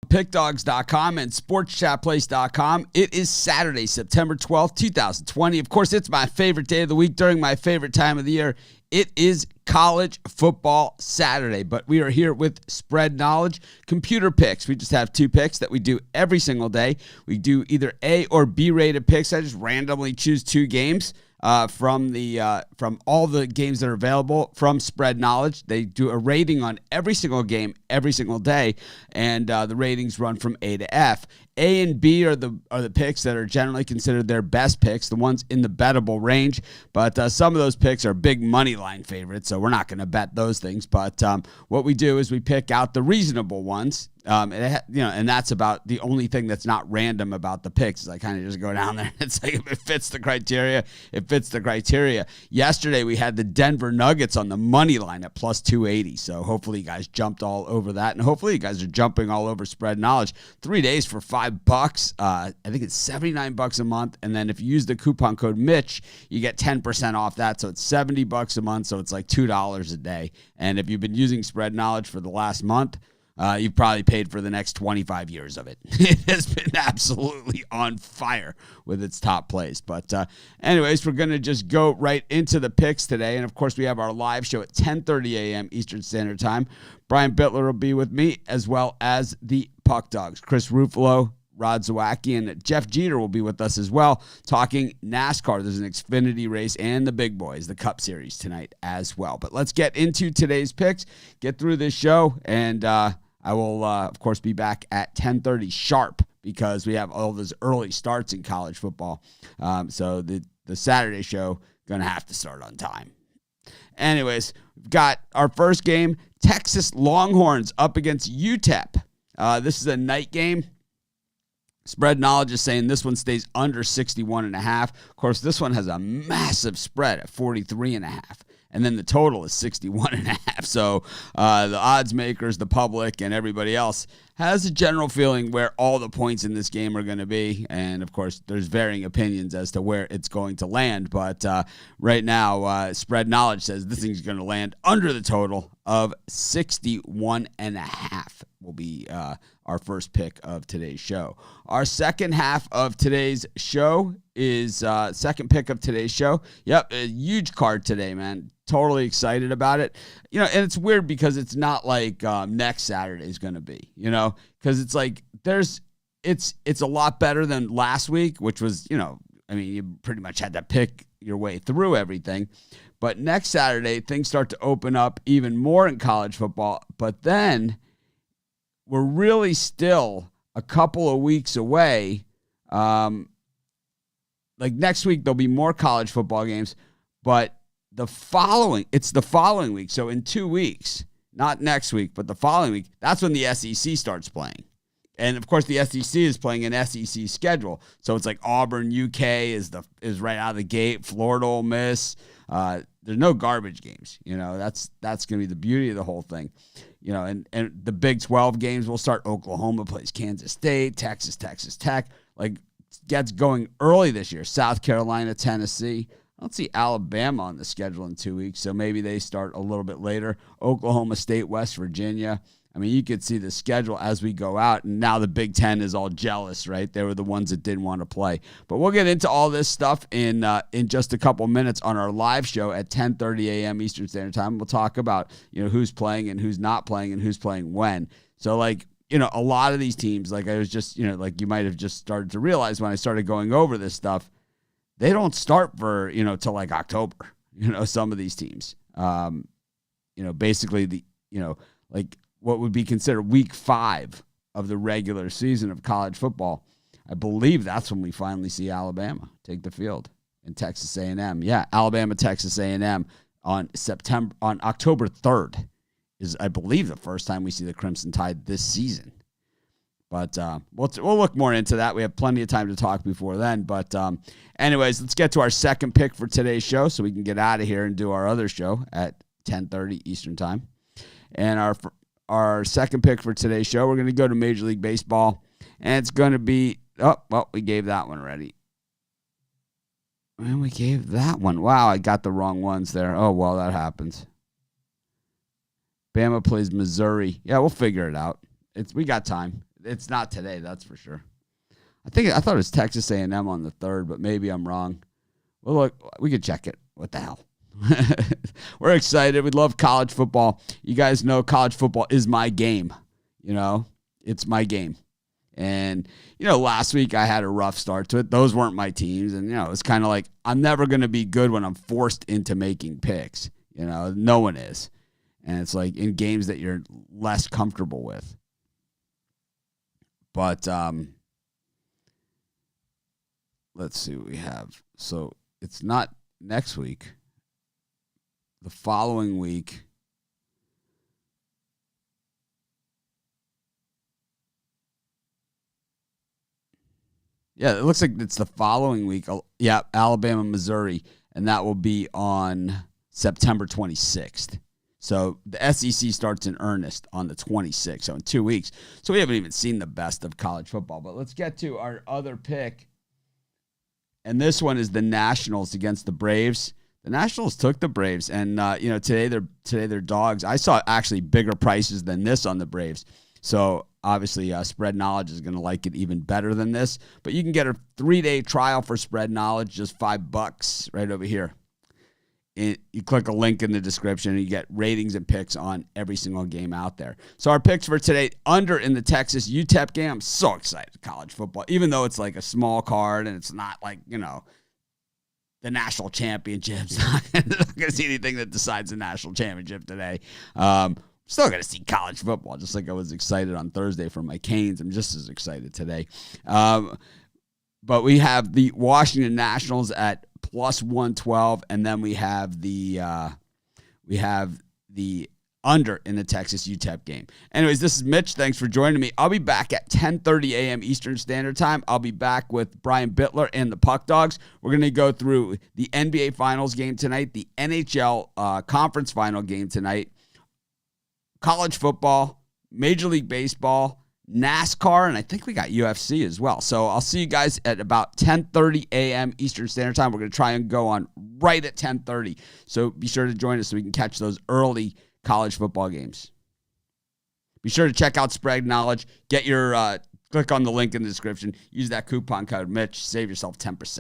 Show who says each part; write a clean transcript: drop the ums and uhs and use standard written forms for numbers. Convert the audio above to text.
Speaker 1: pickdogs.com and sportschatplace.com. It is Saturday, September 12th, 2020. Of course, it's my favorite day of the week during my favorite time of the year. It is College Football Saturday, but we are here with Spread Knowledge Computer Picks. We just have two picks that we do every single day. We do either A or B rated picks. I just randomly choose two games from all the games that are available from Spread Knowledge. They do a rating on every single game every single day, and the ratings run from A to F. A and B are the picks that are generally considered their best picks, the ones in the bettable range. But some of those picks are big money line favorites, so we're not going to bet those things. But what we do is we pick out the reasonable ones. And that's about the only thing that's not random about the picks. Is I kind of just go down there. It's like if it fits the criteria, it fits the criteria. Yesterday we had the Denver Nuggets on the money line at plus 280. So hopefully you guys jumped all over that, and hopefully you guys are jumping all over Spread Knowledge. 3 days for $5. I think it's $79 a month, and then if you use the coupon code Mitch, you get 10% off that. So it's $70 a month. So it's like $2 a day. And if you've been using Spread Knowledge for the last month, you've probably paid for the next 25 years of it. It has been absolutely on fire with its top plays. But anyways, we're going to just go right into the picks today. And, of course, we have our live show at 10:30 a.m. Eastern Standard Time. Brian Bittler will be with me, as well as the Puck Dogs. Chris Ruffalo, Rod Zawacki, and Jeff Jeter will be with us as well, talking NASCAR. There's an Xfinity race and the big boys, the Cup Series tonight as well. But let's get into today's picks, get through this show, and I will, of course, be back at 10:30 sharp because we have all those early starts in college football. So the Saturday show going to have to start on time. Anyways, we've got our first game, Texas Longhorns up against UTEP. This is a night game. Spread Knowledge is saying this one stays under 61.5. Of course, this one has a massive spread at 43.5. And then the total is 61.5. So the odds makers, the public, and everybody else has a general feeling where all the points in this game are going to be. And, of course, there's varying opinions as to where it's going to land. But right now, Spread Knowledge says this thing's going to land under the total of 61.5 will be our first pick of today's show. Our second half of today's show is second pick of today's show. Yep, a huge card today, man. Totally excited about it. And it's weird because it's not like next Saturday is going to be, because it's like it's a lot better than last week, which was, you pretty much had to pick your way through everything. But next Saturday, things start to open up even more in college football. But then we're really still a couple of weeks away. Like next week, there'll be more college football games, but it's the following week. So in 2 weeks, not next week, but the following week, that's when the SEC starts playing. And of course, the SEC is playing an SEC schedule. So it's like Auburn, UK is right out of the gate. Florida, Ole Miss. There's no garbage games. That's going to be the beauty of the whole thing. And the Big 12 games will start. Oklahoma plays Kansas State, Texas Tech. Like, gets going early this year. South Carolina, Tennessee. I don't see Alabama on the schedule in 2 weeks, so maybe they start a little bit later. Oklahoma State, West Virginia. I mean, you could see the schedule as we go out, and now the Big Ten is all jealous, right? They were the ones that didn't want to play. But we'll get into all this stuff in just a couple minutes on our live show at 10:30 a.m. Eastern Standard Time. We'll talk about, who's playing and who's not playing and who's playing when. So, a lot of these teams, like I was just, like you might have just started to realize when I started going over this stuff, they don't start for, till like October, some of these teams. Basically like what would be considered week 5 of the regular season of college football. I believe that's when we finally see Alabama take the field in Texas A&M. Yeah, Alabama, Texas A&M on October 3rd is, I believe, the first time we see the Crimson Tide this season. But we'll look more into that. We have plenty of time to talk before then. But anyways, let's get to our second pick for today's show so we can get out of here and do our other show at 10:30 Eastern Time. And our second pick for today's show, we're going to go to Major League Baseball. And it's going to be, we gave that one already. And we gave that one. Wow, I got the wrong ones there. Oh, well, that happens. Bama plays Missouri. Yeah, we'll figure it out. We got time. It's not today, that's for sure. I thought it was Texas A&M on the 3rd, but maybe I'm wrong. Well, look, we could check it. What the hell? We're excited. We love college football. You guys know college football is my game. It's my game. And, last week I had a rough start to it. Those weren't my teams. And, it's kind of like I'm never going to be good when I'm forced into making picks. No one is. And it's like in games that you're less comfortable with. But let's see what we have. So it's not next week. The following week. Yeah, it looks like it's the following week. Yeah, Alabama, Missouri, and that will be on September 26th. So the SEC starts in earnest on the 26th, so in 2 weeks. So we haven't even seen the best of college football. But let's get to our other pick. And this one is the Nationals against the Braves. The Nationals took the Braves, and today they're dogs. I saw actually bigger prices than this on the Braves. So obviously, Spread Knowledge is going to like it even better than this. But you can get a 3-day trial for Spread Knowledge, just $5 right over here. You click a link in the description, and you get ratings and picks on every single game out there. So our picks for today, under in the Texas UTEP game. I'm so excited, college football, even though it's like a small card and it's not like, the national championships. I'm not going to see anything that decides the national championship today. Still going to see college football, just like I was excited on Thursday for my Canes. I'm just as excited today. But we have the Washington Nationals at plus 112, and then we have the under in the Texas UTEP game. Anyways, this is Mitch. Thanks for joining me. I'll be back at 10:30 a.m. Eastern Standard Time. I'll be back with Brian Bittler and the Puck Dogs. We're going to go through the NBA Finals game tonight, the NHL Conference Final game tonight, college football, Major League Baseball, NASCAR, and I think we got UFC as well. So I'll see you guys at about 10:30 a.m. Eastern Standard Time. We're going to try and go on right at 10:30. So be sure to join us so we can catch those early college football games. Be sure to check out Spread Knowledge. Get your click on the link in the description. Use that coupon code Mitch. Save yourself 10%.